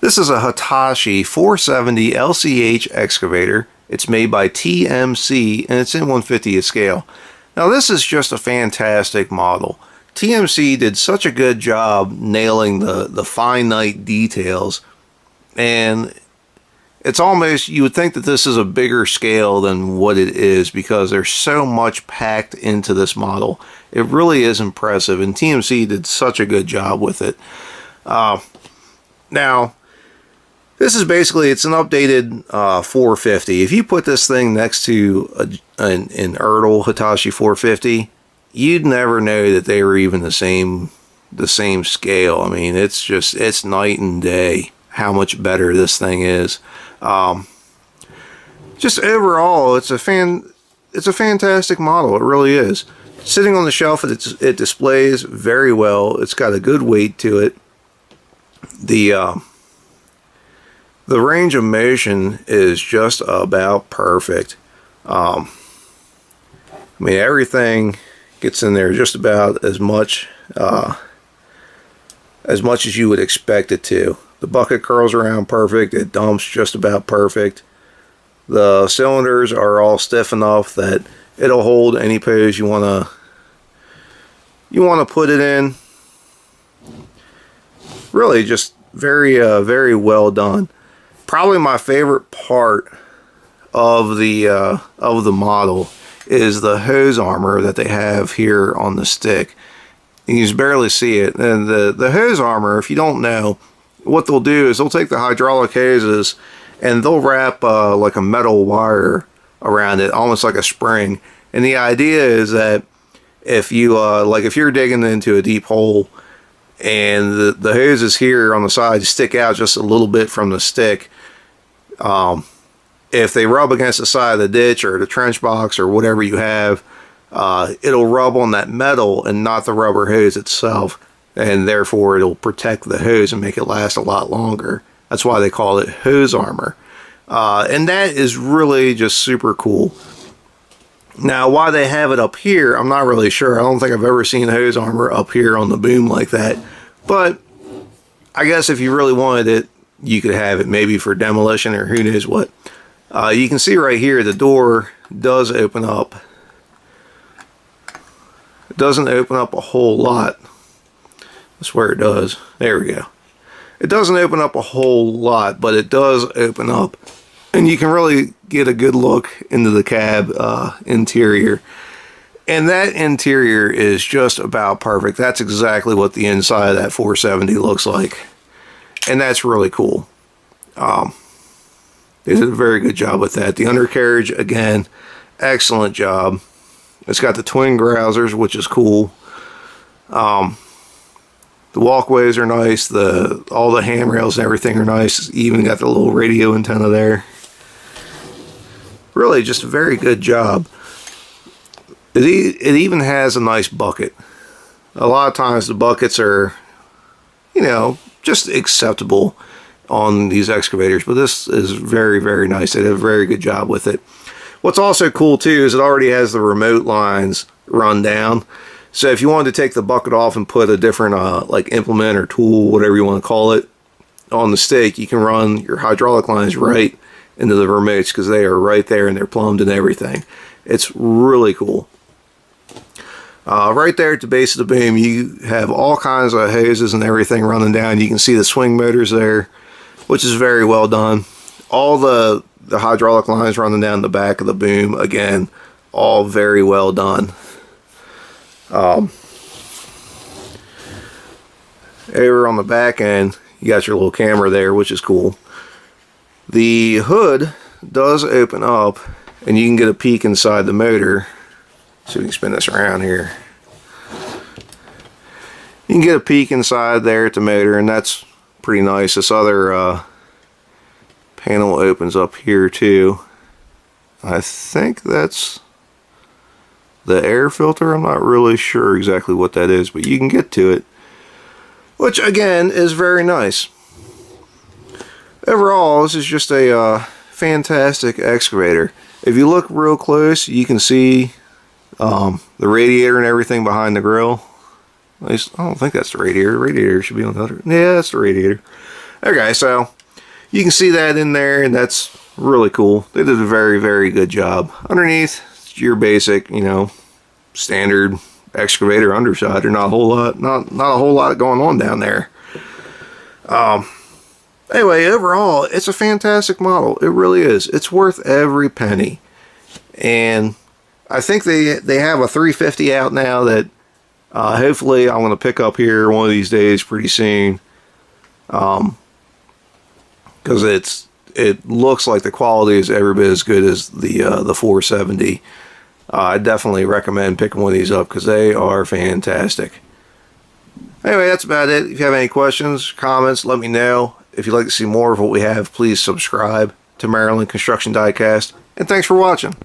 This is a Hitachi 470 LCH excavator. It's made by TMC and it's in 1/50th scale. Now this is just a fantastic model. TMC did such a good job nailing the finite details, and it's almost, you would think that this is a bigger scale than what it is because there's so much packed into this model. It really is impressive, and TMC did such a good job with it. Now, this is basically, it's an updated 450. If you put this thing next to an Ertl Hitachi 450, you'd never know that they were even the same scale. I mean, it's night and day how much better this thing is. Just overall, it's a fantastic model. It really is. Sitting on the shelf, it displays very well. It's got a good weight to it. The range of motion is just about perfect. I mean, everything gets in there just about as much as you would expect it to. The bucket curls around perfect. It dumps just about perfect. The cylinders are all stiff enough that it'll hold any pose you wanna put it in. Really, just very well done. Probably my favorite part of the model is the hose armor that they have here on the stick. You can just barely see it. And the hose armor, if you don't know, what they'll do is they'll take the hydraulic hoses and they'll wrap like a metal wire around it, almost like a spring. And the idea is that if you if you're digging into a deep hole and the hoses here on the side stick out just a little bit from the stick, if they rub against the side of the ditch or the trench box or whatever you have, it'll rub on that metal and not the rubber hose itself, and therefore it'll protect the hose and make it last a lot longer. That's why they call it hose armor. And that is really just super cool. Now, why they have it up here, I'm not really sure. I don't think I've ever seen hose armor up here on the boom like that. But I guess if you really wanted it, you could have it maybe for demolition or who knows what. You can see right here the door does open up. It doesn't open up a whole lot. I swear it does. There we go. It doesn't open up a whole lot, but it does open up. And you can really get a good look into the cab interior. And that interior is just about perfect. That's exactly what the inside of that 470 looks like. And that's really cool. They did a very good job with that. The undercarriage, again, excellent job. It's got the twin grousers, which is cool. The walkways are nice. All the handrails and everything are nice. You even got the little radio antenna there. Really, just a very good job. It even has a nice bucket. A lot of times the buckets are, just acceptable on these excavators, but this is very nice. They did a very good job with it. What's also cool too is it already has the remote lines run down. So if you wanted to take the bucket off and put a different like implement or tool, whatever you want to call it, on the stick, you can run your hydraulic lines right into the remotes because they are right there and they're plumbed and everything. It's really cool. Right there at the base of the boom, you have all kinds of hoses and everything running down. You can see the swing motors there, which is very well done. All the hydraulic lines running down the back of the boom, again, all very well done. Over on the back end, you got your little camera there, which is cool. The hood does open up, and you can get a peek inside the motor. So we can spin this around here. You can get a peek inside there at the motor, and that's pretty nice. This other panel opens up here too. I think that's the air filter. I'm not really sure exactly what that is, but you can get to it, which again is very nice. Overall, this is just a fantastic excavator. If you look real close, you can see the radiator and everything behind the grill. At least, I don't think that's the radiator. The radiator should be on the other. Yeah, that's the radiator. Okay, so you can see that in there, and that's really cool. They did a very, very good job. Underneath, your basic, you know, standard excavator underside. Not a whole lot going on down there. Anyway, overall, it's a fantastic model. It really is. It's worth every penny. And I think they have a 350 out now that hopefully I'm going to pick up here one of these days pretty soon. Because it looks like the quality is every bit as good as the 470. I definitely recommend picking one of these up because they are fantastic. Anyway, that's about it. If you have any questions, comments, let me know. If you'd like to see more of what we have, please subscribe to Maryland Construction Diecast. And thanks for watching.